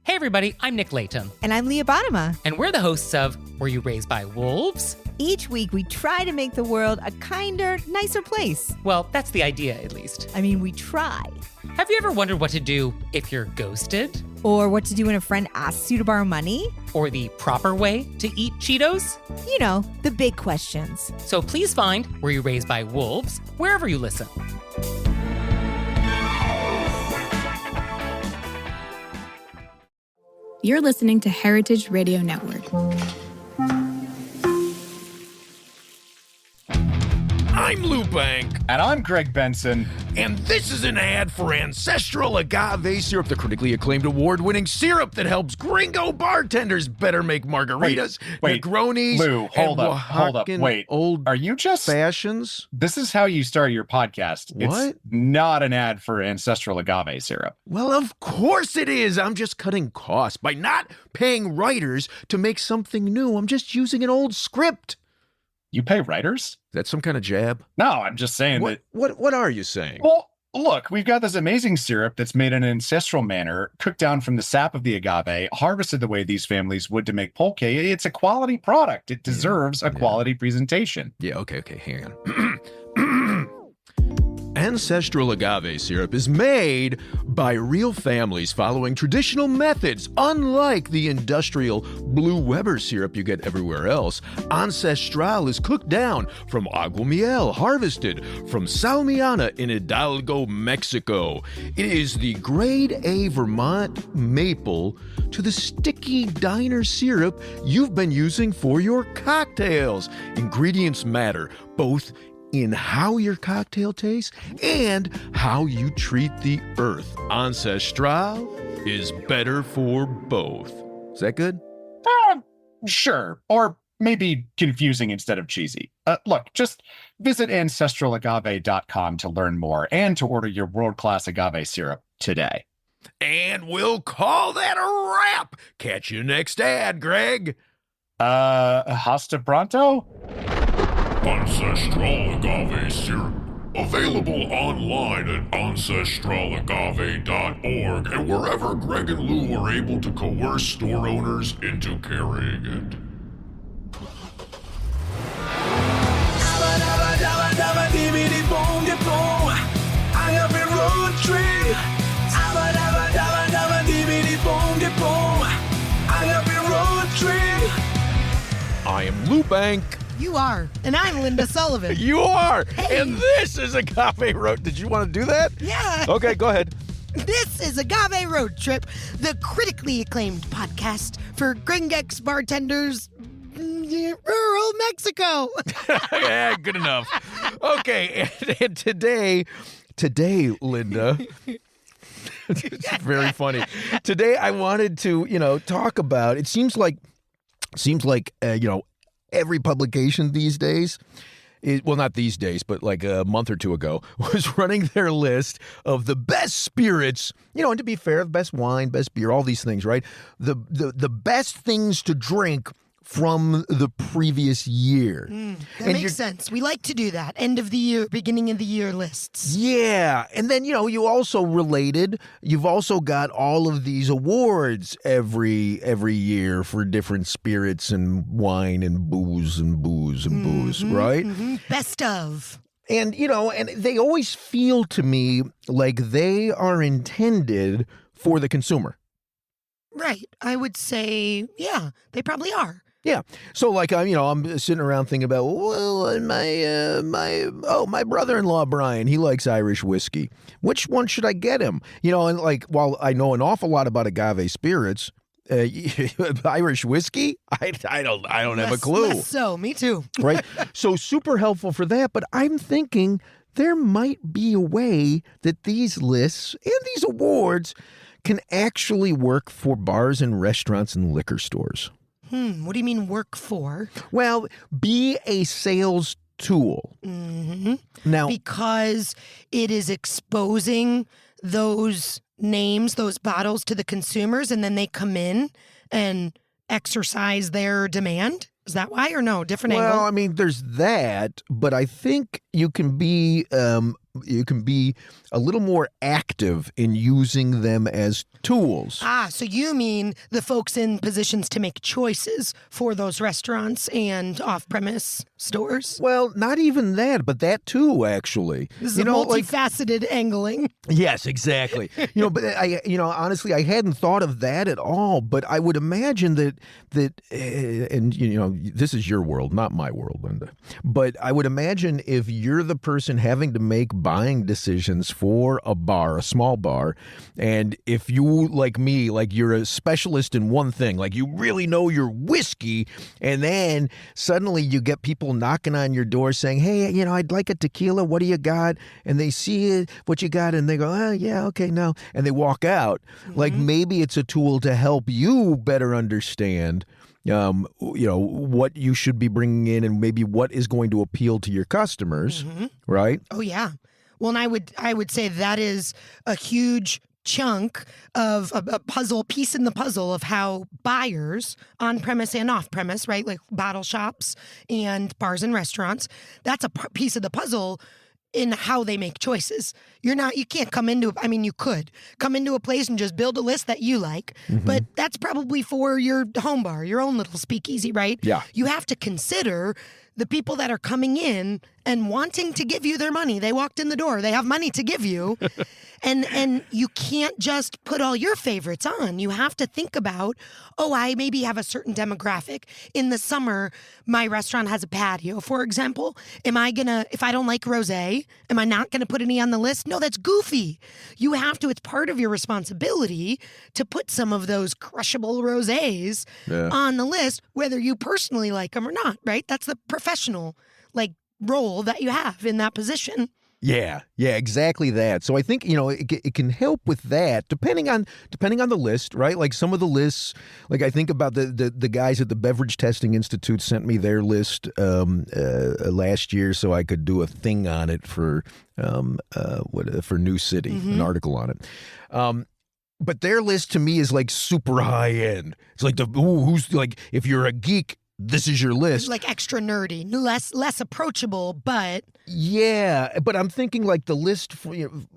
Hey everybody, I'm Nick Layton. And I'm Leah Bottima. And we're the hosts of Were You Raised by Wolves? Each week we try to make the world a kinder, nicer place. Well, that's the idea, at least. I mean, we try. Have you ever wondered what to do if you're ghosted? Or what to do when a friend asks you to borrow money? Or the proper way to eat Cheetos? You know, the big questions. So please find Were You Raised by Wolves wherever you listen. You're listening to Heritage Radio Network. I'm Lou Bank. And I'm Greg Benson. And this is an ad for Ancestral Agave Syrup, the critically acclaimed award-winning syrup that helps gringo bartenders better make margaritas, Negronis, Lou, hold up. Wait, old are you just fashions? This is how you start your podcast. What? It's not an ad for Ancestral Agave Syrup. Well, of course it is. I'm just cutting costs by not paying writers to make something new. I'm just using an old script. You pay writers? That's some kind of jab? No, I'm just saying that. What are you saying? Well, look, we've got this amazing syrup that's made in an ancestral manner, cooked down from the sap of the agave, harvested the way these families would to make pulque. It's a quality product. It deserves a quality presentation. Yeah, okay, hang on. Ancestral Agave Syrup is made by real families following traditional methods. Unlike the industrial Blue Weber syrup you get everywhere else, Ancestral is cooked down from agua miel, harvested from Salmiana in Hidalgo, Mexico. It is the grade A Vermont maple to the sticky diner syrup you've been using for your cocktails. Ingredients matter, both in how your cocktail tastes and how you treat the earth. Ancestral is better for both. Is that good? Sure. Or maybe confusing instead of cheesy. Look, just visit ancestralagave.com to learn more and to order your world-class agave syrup today. And we'll call that a wrap. Catch you next ad, Greg. Hasta pronto? Ancestral Agave Syrup. Available online at ancestralagave.org and wherever Greg and Lou are able to coerce store owners into carrying it. Agave Road Trip. Agave Road Trip. I am Lou Bank. You are. And I'm Linda Sullivan. You are. Hey. And this is Agave Road. Did you want to do that? Yeah. Okay, go ahead. This is Agave Road Trip, the critically acclaimed podcast for gringx bartenders, rural Mexico. Yeah, good enough. Okay, and today, Linda, it's very funny. Today I wanted to, talk about, it seems like, every publication these days, not these days, but like a month or two ago, was running their list of the best spirits, and to be fair, the best wine, best beer, all these things, right? The best things to drink from the previous year. That makes sense. We like to do that. End of the year, beginning of the year lists. Yeah. And then, you also you've also got all of these awards every year for different spirits and wine and booze, right? Mm-hmm. Best of. And, and they always feel to me like they are intended for the consumer. Right. I would say, yeah, they probably are. Yeah. So like, I'm sitting around thinking about, well, my brother-in-law, Brian, he likes Irish whiskey. Which one should I get him? And like, while I know an awful lot about agave spirits, Irish whiskey, I don't have a clue. Less so, me too. Right. So super helpful for that. But I'm thinking there might be a way that these lists and these awards can actually work for bars and restaurants and liquor stores. What do you mean work for? Well, be a sales tool. Mm-hmm. Now, because it is exposing those names, those bottles to the consumers, and then they come in and exercise their demand? Is that why or no? Different angle? Well, I mean, there's that, but I think you can be be a little more active in using them as tools. So you mean the folks in positions to make choices for those restaurants and off-premise stores? Well, not even that, but that too, actually. This is a multifaceted angling. Yes, exactly. But honestly, I hadn't thought of that at all. But I would imagine that, this is your world, not my world, Linda. But I would imagine if you're the person having to make buying decisions for a bar, a small bar, and if you, like me, like you're a specialist in one thing, like you really know your whiskey, and then suddenly you get people knocking on your door saying, hey, I'd like a tequila. What do you got? And they see what you got, and they go, oh, yeah, okay, no. And they walk out. Mm-hmm. Like maybe it's a tool to help you better understand what you should be bringing in and maybe what is going to appeal to your customers, right? Oh, yeah. Well, and I would say that is a huge chunk of a piece in the puzzle of how buyers on premise and off premise, right? Like bottle shops and bars and restaurants, that's a piece of the puzzle in how they make choices. You can't come into, you could come into a place and just build a list that you like, but that's probably for your home bar, your own little speakeasy, right? Yeah. You have to consider the people that are coming in and wanting to give you their money. They walked in the door. They have money to give you. And you can't just put all your favorites on. You have to think about, I maybe have a certain demographic. In the summer, my restaurant has a patio, for example. If I don't like rosé, am I not going to put any on the list? No, that's goofy. You have to, it's part of your responsibility to put some of those crushable rosés on the list, whether you personally like them or not, right? That's the professional, role that you have in that position. Yeah, exactly that. So I think, it can help with that depending on the list, right? Like some of the lists, like I think about the guys at the Beverage Testing Institute sent me their list last year so I could do a thing on it for New City, an article on it. But their list to me is like super high end. It's like who's like, if you're a geek, this is your list. Like extra nerdy, less approachable, but... Yeah, but I'm thinking like the list,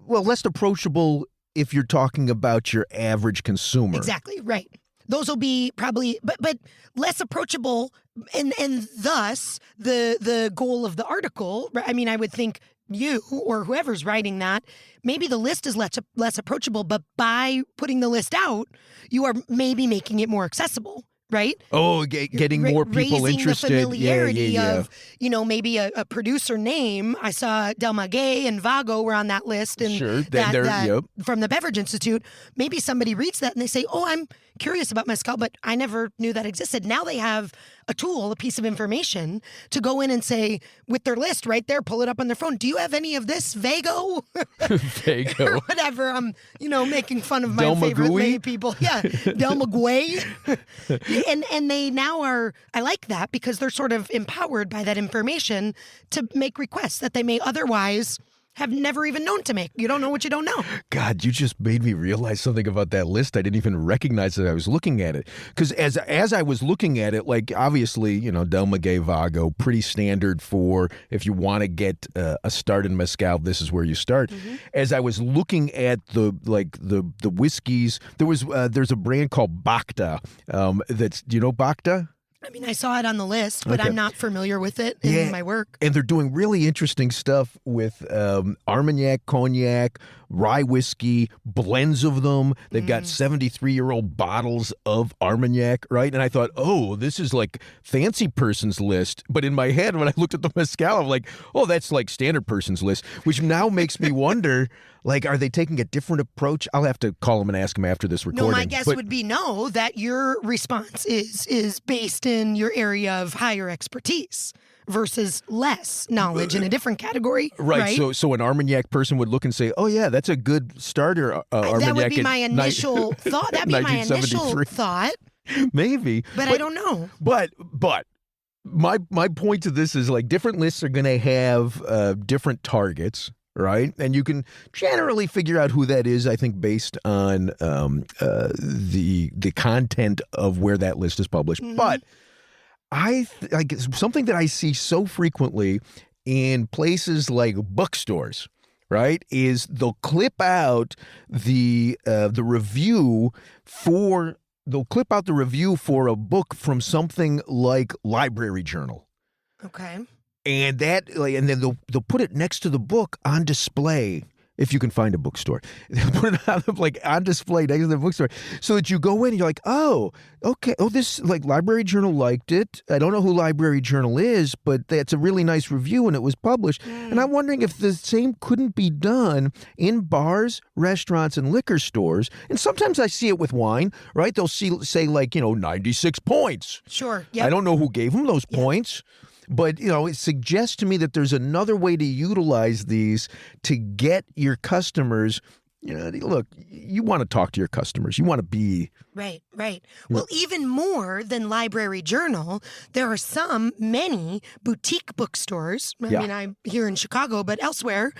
less approachable if you're talking about your average consumer. Exactly, right. Those will be probably, but less approachable, and thus the goal of the article, I would think you or whoever's writing that, maybe the list is less approachable, but by putting the list out, you are maybe making it more accessible. Right? Oh, getting more people interested. The familiarity of, maybe a producer name. I saw Del Maguey and Vago were on that list. And sure, from the Beverage Institute. Maybe somebody reads that and they say, I'm curious about mezcal, but I never knew that existed. Now they have a tool, a piece of information to go in and say, with their list right there, pull it up on their phone. Do you have any of this Vago? Vago. Or whatever. I'm, making fun of my favorite lay people. Yeah. Del Maguey. And they now are, I like that because they're sort of empowered by that information to make requests that they may otherwise have never even known to make. You don't know what you don't know. God, you just made me realize something about that list. I didn't even recognize that I was looking at it. Because as I was looking at it, like obviously, Del Maguey Vago, pretty standard for if you want to get a start in mezcal, this is where you start. As I was looking at the whiskeys, there's a brand called Bacta. Do you know Bacta? I saw it on the list, but I'm not familiar with it in my work. And they're doing really interesting stuff with Armagnac, cognac, rye whiskey, blends of them. They've got 73-year-old bottles of Armagnac, right? And I thought, this is like fancy person's list. But in my head, when I looked at the mezcal, I'm like, that's like standard person's list, which now makes me wonder, like, are they taking a different approach? I'll have to call them and ask them after this recording. No, my guess would be no, that your response is based in your area of higher expertise versus less knowledge in a different category. Right. So an Armagnac person would look and say, that's a good starter Armagnac. That would be my initial thought. That'd be my initial thought. Maybe. But I don't know. But my point to this is like different lists are going to have different targets. Right. And you can generally figure out who that is, I think, based on the content of where that list is published. But something that I see so frequently in places like bookstores, right, is they'll clip out the review for a book from something like Library Journal. Okay. And and then they'll put it next to the book on display. If you can find a bookstore, they'll put it on display next to the bookstore, so that you go in and you're like, oh, okay, oh, this Library Journal liked it. I don't know who Library Journal is, but that's a really nice review and it was published. And I'm wondering if the same couldn't be done in bars, restaurants, and liquor stores. And sometimes I see it with wine, right? They'll say 96 points. Sure. Yeah. I don't know who gave them those points. But, it suggests to me that there's another way to utilize these to get your customers. Look, you want to talk to your customers. You want to be. Right. Well, even more than Library Journal, there are many boutique bookstores. I mean, I'm here in Chicago, but elsewhere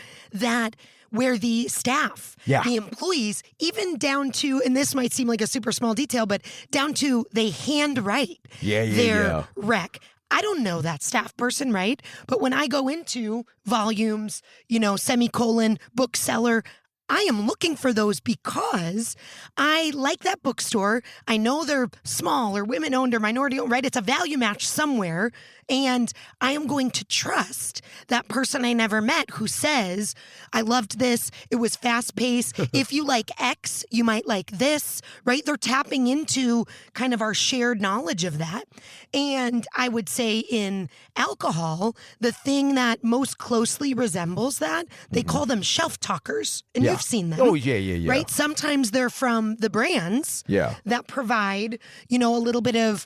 where the staff, the employees, even down to, and this might seem like a super small detail, but down to they handwrite their rec. I don't know that staff person, right? But when I go into volumes, semicolon, bookseller, I am looking for those because I like that bookstore. I know they're small or women-owned or minority-owned, right? It's a value match somewhere. And I am going to trust that person I never met who says, I loved this. It was fast-paced. If you like X, you might like this, right? They're tapping into kind of our shared knowledge of that. And I would say in alcohol, the thing that most closely resembles that, they call them shelf talkers. And you've seen them. Oh, yeah. Right? Sometimes they're from the brands that provide, a little bit of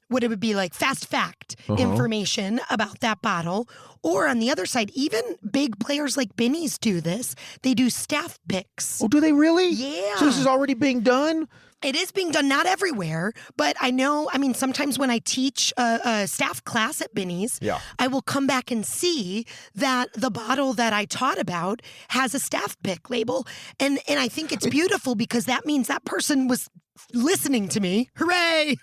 what it would be like fast fact information about that bottle. Or on the other side, even big players like Binny's do this. They do staff picks. Oh, do they really? Yeah. So this is already being done? It is being done, not everywhere, but sometimes when I teach a staff class at Binny's, I will come back and see that the bottle that I taught about has a staff pick label. And I think it's beautiful because that means that person was listening to me. Hooray!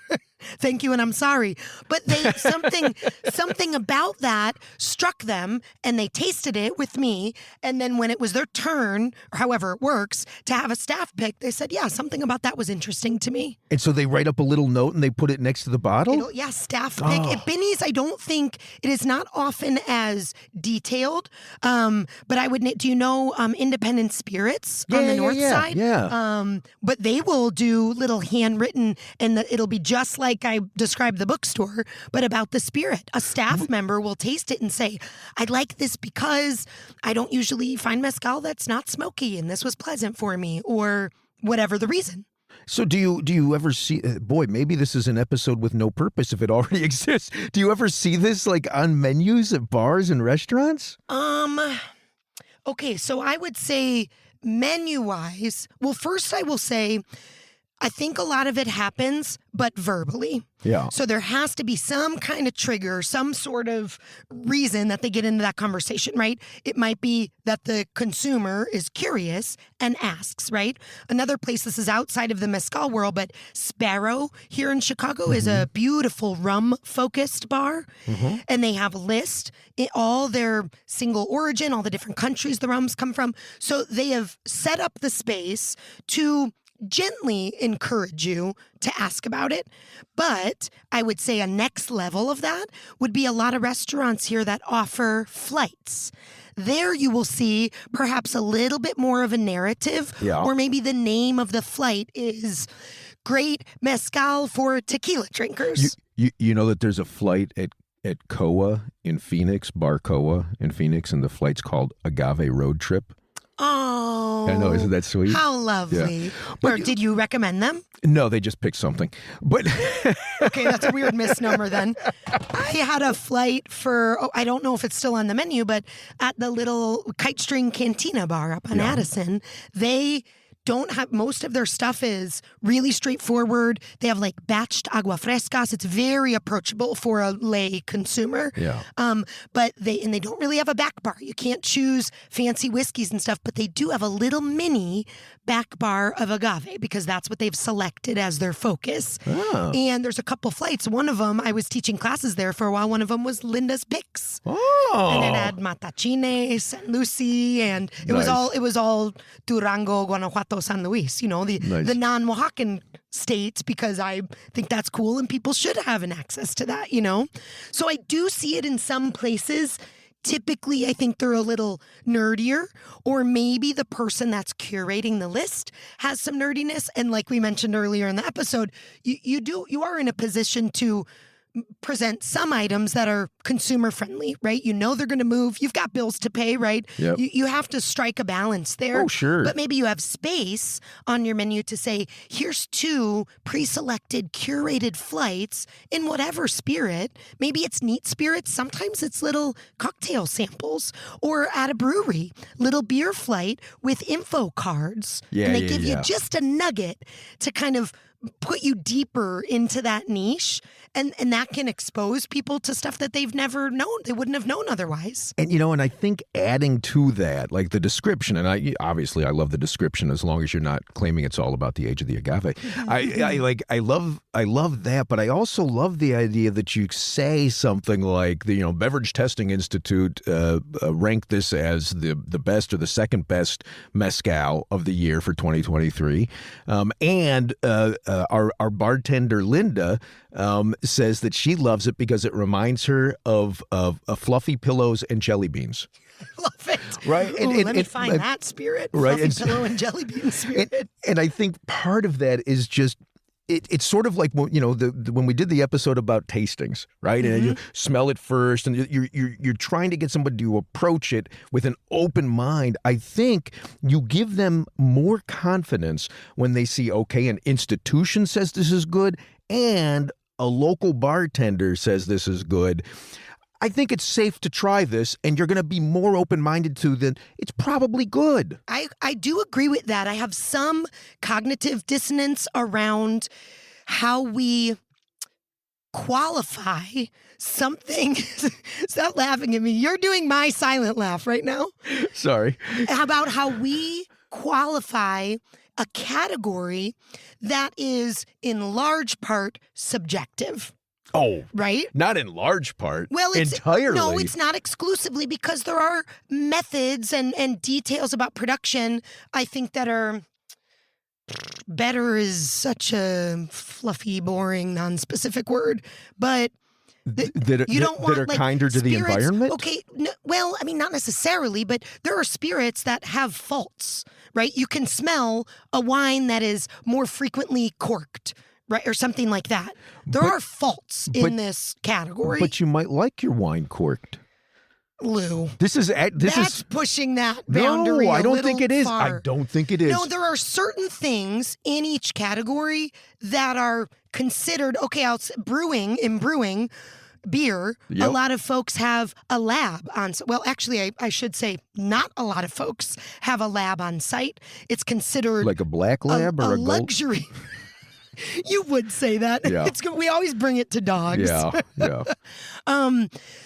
Thank you, and I'm sorry. But something about that struck them, and they tasted it with me. And then when it was their turn, or however it works, to have a staff pick, they said, something about that was interesting to me. And so they write up a little note and they put it next to the bottle? Staff pick. At Binny's, I don't think it is not often as detailed. But I would. Do you know Independent Spirits on the north side? Yeah. But they will do little handwritten, and it'll be just like I described the bookstore, but about the spirit. A staff member will taste it and say, I like this because I don't usually find mezcal that's not smoky, and this was pleasant for me, or whatever the reason. So do you ever see, boy, maybe this is an episode with no purpose if it already exists. Do you ever see this on menus at bars and restaurants? Okay, so I would say menu-wise, well, first I will say, I think a lot of it happens, but verbally. Yeah. So there has to be some kind of trigger, some sort of reason that they get into that conversation, right? It might be that the consumer is curious and asks, right? Another place, this is outside of the mezcal world, but Sparrow here in Chicago is a beautiful rum-focused bar. And they have a list, all their single origin, all the different countries the rums come from. So they have set up the space to gently encourage you to ask about it. But I would say a next level of that would be a lot of restaurants here that offer flights. There you will see perhaps a little bit more of a narrative, or maybe the name of the flight is Great Mezcal for Tequila Drinkers. You know that there's a flight at Koa in Phoenix, Bar Koa in Phoenix, and the flight's called Agave Road Trip. Oh, I know, isn't that sweet? How lovely. Yeah. But, or did you recommend them? No, they just picked something. But okay, that's a weird misnomer then. I had a flight for, I don't know if it's still on the menu, but at the little Kite String Cantina bar up on Addison, they don't have, most of their stuff is really straightforward. They have like batched agua frescas. It's very approachable for a lay consumer. Yeah. But they don't really have a back bar. You can't choose fancy whiskeys and stuff, but they do have a little mini back bar of agave because that's what they've selected as their focus. Oh. And there's a couple flights. One of them, I was teaching classes there for a while. One of them was Linda's Picks. Oh. And it had Matachine, San Lucy, and it Nice. was all Durango, Guanajuato, San Luis, Nice. the non-Oaxacan states, because I think that's cool and people should have an access to that, So I do see it in some places. Typically, I think they're a little nerdier, or maybe the person that's curating the list has some nerdiness. And like we mentioned earlier in the episode, you are in a position to present some items that are consumer friendly, right? They're going to move. You've got bills to pay, right? Yep. You have to strike a balance there. Oh, sure. But maybe you have space on your menu to say, here's 2 pre-selected, curated flights in whatever spirit. Maybe it's neat spirits. Sometimes it's little cocktail samples, or at a brewery, little beer flight with info cards. Yeah, and they yeah, give yeah. you just a nugget to kind of put you deeper into that niche, and that can expose people to stuff that they've never known. They wouldn't have known otherwise. And and I think adding to that, like the description, and I love the description as long as you're not claiming it's all about the age of the agave. I love that, but I also love the idea that you say something like the Beverage Testing Institute ranked this as the best or the second best mezcal of the year for 2023, and our bartender Linda says that she loves it because it reminds her of fluffy pillows and jelly beans. Love it. Right. Let me find that spirit. Right. Fluffy pillow and jelly bean spirit. And I think part of that is just, it's sort of like, when we did the episode about tastings, right? And you smell it first, and you're trying to get somebody to approach it with an open mind. I think you give them more confidence when they see, okay, an institution says this is good, and a local bartender says this is good. I think it's safe to try this, and you're going to be more open-minded to that it's probably good. I do agree with that. I have some cognitive dissonance around how we qualify something. Stop laughing at me. You're doing my silent laugh right now. Sorry. About how we qualify a category that is in large part subjective. Oh, right? Not in large part. Well, it's entirely. No, it's not exclusively, because there are methods and details about production, I think, that are better is such a fluffy, boring, non-specific word, but you don't want that are like, kinder to the spirits, environment. Okay, well, I mean, not necessarily, but there are spirits that have faults, right? You can smell a wine that is more frequently corked, right, or something like that. There are faults in this category. But you might like your wine corked. Lou, that's pushing that boundary. No, I don't little think it is. far. I don't think it is. No, there are certain things in each category that are considered okay. In brewing beer, Yep. a lot of folks have a lab on. Well, actually, I should say not a lot of folks have a lab on site. It's considered like a black lab or a gold? luxury. You would say that. Yeah. We always bring it to dogs. Yeah.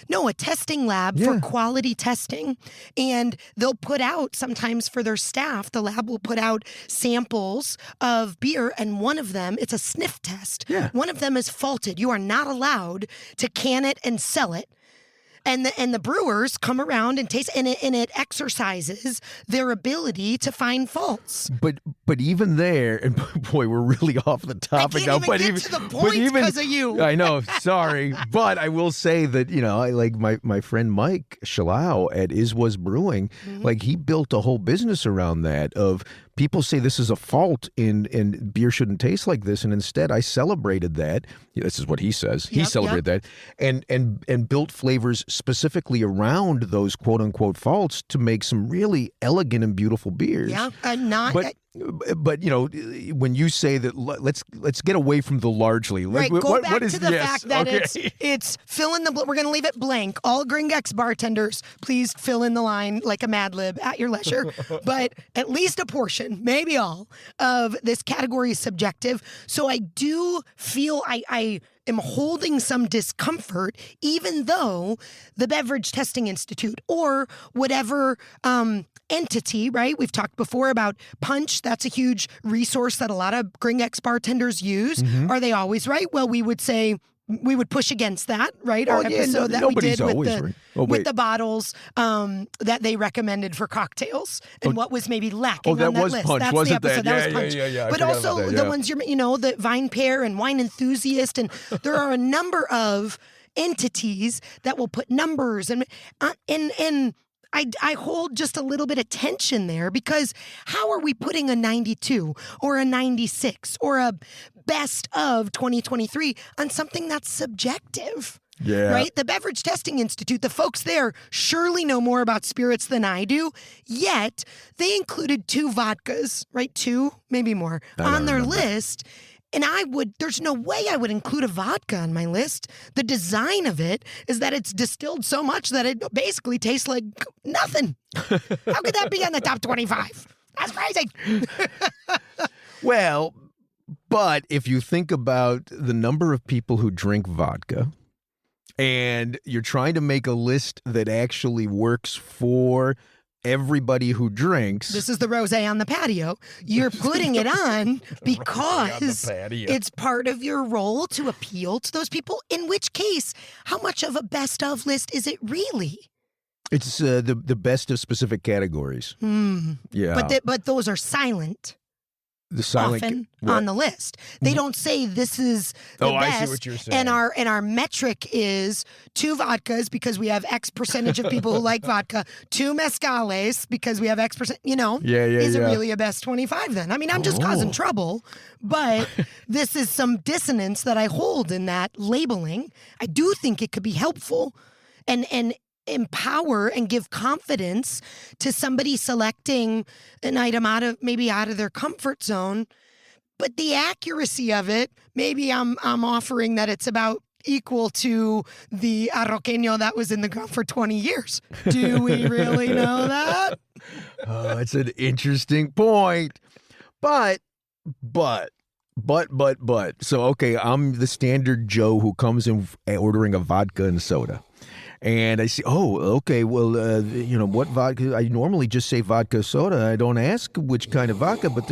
No, a testing lab for quality testing. And they'll put out, sometimes for their staff, the lab will put out samples of beer, and one of them, it's a sniff test. Yeah. One of them is faulted. You are not allowed to can it and sell it. And the brewers come around and taste, and it exercises their ability to find faults. But even there, and boy, we're really off the topic now. But get to the point because of you. I know, sorry, but I will say that I like my friend Mike Shalau at Iswas Brewing. Mm-hmm. Like he built a whole business around that of. People say this is a fault in beer shouldn't taste like this, and instead I celebrated that. This is what he says. He celebrated that and built flavors specifically around those quote unquote faults to make some really elegant and beautiful beers. Yeah, But when you say that, let's get away from the largely. Right, go back to the yes, fact that okay. it's fill in the. We're going to leave it blank. All gringx bartenders, please fill in the line like a Mad Lib at your leisure. But at least a portion, maybe all, of this category is subjective. So I do feel I am holding some discomfort, even though the Beverage Testing Institute or whatever entity, right? We've talked before about Punch. That's a huge resource that a lot of gringx bartenders use. Mm-hmm. Are they always right? Well, we would say we would push against that, right? Our episode that we nobody's did with always the right. Oh, with wait. the bottles that they recommended for cocktails and what was maybe lacking that on that was list. Punch, That's wasn't the episode. that? That was Punch. Yeah. I But forgot also about that, the yeah. ones the Vinepair and Wine Enthusiast, and there are a number of entities that will put numbers and I hold just a little bit of tension there, because how are we putting a 92 or a 96 or a best of 2023 on something that's subjective? Yeah. Right? The Beverage Testing Institute, the folks there surely know more about spirits than I do, yet they included 2 vodkas, right? 2, maybe more, on their list. And there's no way I would include a vodka on my list. The design of it is that it's distilled so much that it basically tastes like nothing. How could that be on the top 25? That's crazy. Well, but if you think about the number of people who drink vodka, and you're trying to make a list that actually works for everybody who drinks. This is the rosé on the patio. You're putting it on because it's part of your role to appeal to those people. In which case, how much of a best of list is it really? It's the best of specific categories. Yeah. But those are silent. The silent often what? on the list. They don't say this is the best. I see what you're saying. And our metric is 2 vodkas because we have X percentage of people who like vodka, 2 mezcales because we have X percent, Is it really a best 25 then? I mean, I'm just causing trouble, but this is some dissonance that I hold in that labeling. I do think it could be helpful and empower and give confidence to somebody selecting an item out of their comfort zone. But the accuracy of it, maybe I'm offering that it's about equal to the Arroqueño that was in the ground for 20 years. Do we really know that? Oh, it's an interesting point. But. So, okay, I'm the standard Joe who comes in ordering a vodka and soda. And I say, okay, well, what vodka? I normally just say vodka soda. I don't ask which kind of vodka, but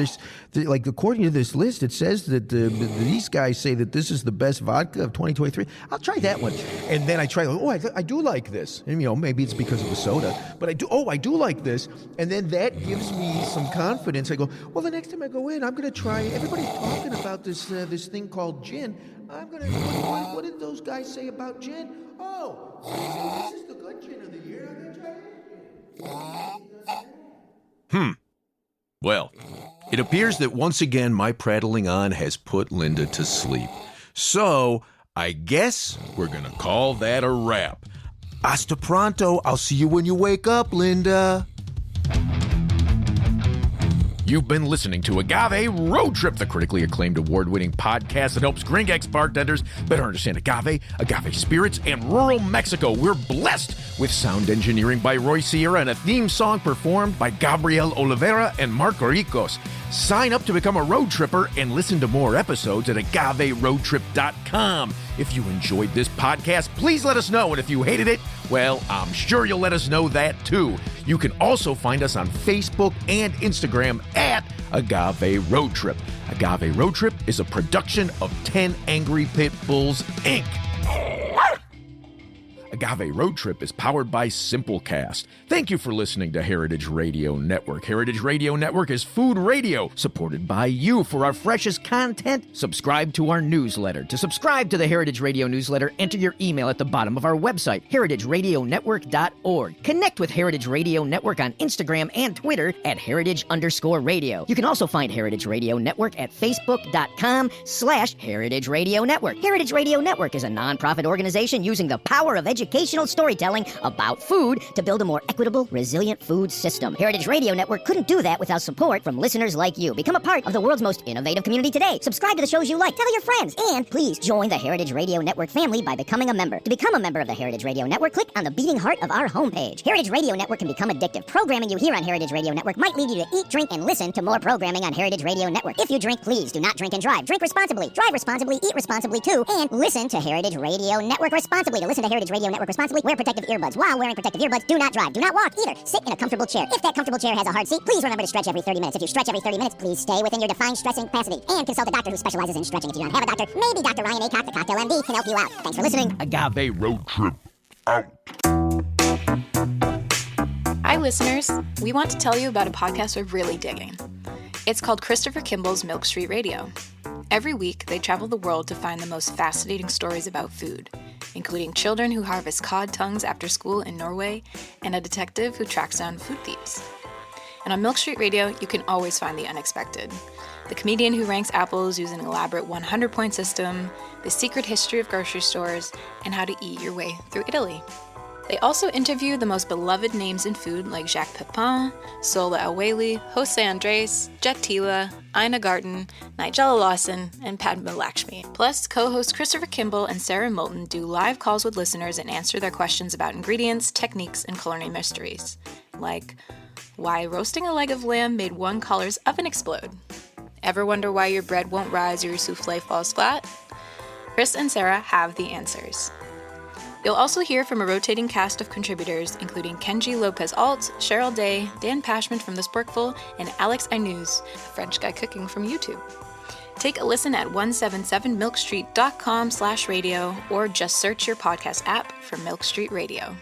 according to this list, it says that these guys say that this is the best vodka of 2023. I'll try that one. And then I try, I do like this. And, maybe it's because of the soda, but I do like this. And then that gives me some confidence. I go, well, the next time I go in, I'm going to try, everybody's talking about this thing called gin. I'm going to, what did those guys say about gin? Oh, this is the good gin of the year. I'm going to try this. Well, it appears that once again my prattling on has put Linda to sleep. So, I guess we're going to call that a wrap. Hasta pronto. I'll see you when you wake up, Linda. You've been listening to Agave Road Trip, the critically acclaimed award-winning podcast that helps gringx bartenders better understand agave spirits, and rural Mexico. We're blessed with sound engineering by Roy Sierra and a theme song performed by Gabriel Oliveira and Marco Ricos. Sign up to become a road tripper and listen to more episodes at agaveroadtrip.com. If you enjoyed this podcast, please let us know. And if you hated it, well, I'm sure you'll let us know that too. You can also find us on Facebook and Instagram at Agave Road Trip. Agave Road Trip is a production of 10 Angry Pit Bulls, Inc. Agave Road Trip is powered by Simplecast. Thank you for listening to Heritage Radio Network. Heritage Radio Network is food radio supported by you. For our freshest content, subscribe to our newsletter. To subscribe to the Heritage Radio newsletter, enter your email at the bottom of our website, heritageradionetwork.org. Connect with Heritage Radio Network on Instagram and Twitter at heritage_radio. You can also find Heritage Radio Network at facebook.com/Heritage Radio Network. Heritage Radio Network is a nonprofit organization using the power of education educational storytelling about food to build a more equitable, resilient food system. Heritage Radio Network couldn't do that without support from listeners like you. Become a part of the world's most innovative community today. Subscribe to the shows you like, tell your friends, and please join the Heritage Radio Network family by becoming a member. To become a member of the Heritage Radio Network, click on the beating heart of our homepage. Heritage Radio Network can become addictive. Programming you hear on Heritage Radio Network might lead you to eat, drink, and listen to more programming on Heritage Radio Network. If you drink, please do not drink and drive. Drink responsibly, drive responsibly, eat responsibly too, and listen to Heritage Radio Network responsibly. To listen to Heritage Radio Network responsibly, wear protective earbuds. While wearing protective earbuds, do not drive, do not walk either. Sit in a comfortable chair. If that comfortable chair has a hard seat, please remember to stretch every 30 minutes. If you stretch every 30 minutes, please stay within your defined stressing capacity. And consult a doctor who specializes in stretching. If you don't have a doctor, maybe Dr. Ryan Acock, the Cocktail MD, can help you out. Thanks for listening. Agave Road Trip out. Hi, listeners. We want to tell you about a podcast we're really digging. It's called Christopher Kimball's Milk Street Radio. Every week, they travel the world to find the most fascinating stories about food, including children who harvest cod tongues after school in Norway and a detective who tracks down food thieves. And on Milk Street Radio, you can always find the unexpected. The comedian who ranks apples using an elaborate 100-point system, the secret history of grocery stores, and how to eat your way through Italy. They also interview the most beloved names in food like Jacques Pepin, Sola El-Whaley, Jose Andres, Jet Tila, Ina Garten, Nigella Lawson, and Padma Lakshmi. Plus, co-hosts Christopher Kimball and Sarah Moulton do live calls with listeners and answer their questions about ingredients, techniques, and culinary mysteries. Like, why roasting a leg of lamb made one caller's oven explode? Ever wonder why your bread won't rise or your souffle falls flat? Chris and Sarah have the answers. You'll also hear from a rotating cast of contributors, including Kenji Lopez-Alt, Cheryl Day, Dan Pashman from The Sporkful, and Alex Ainuz, a French guy cooking from YouTube. Take a listen at 177milkstreet.com/radio or just search your podcast app for Milk Street Radio.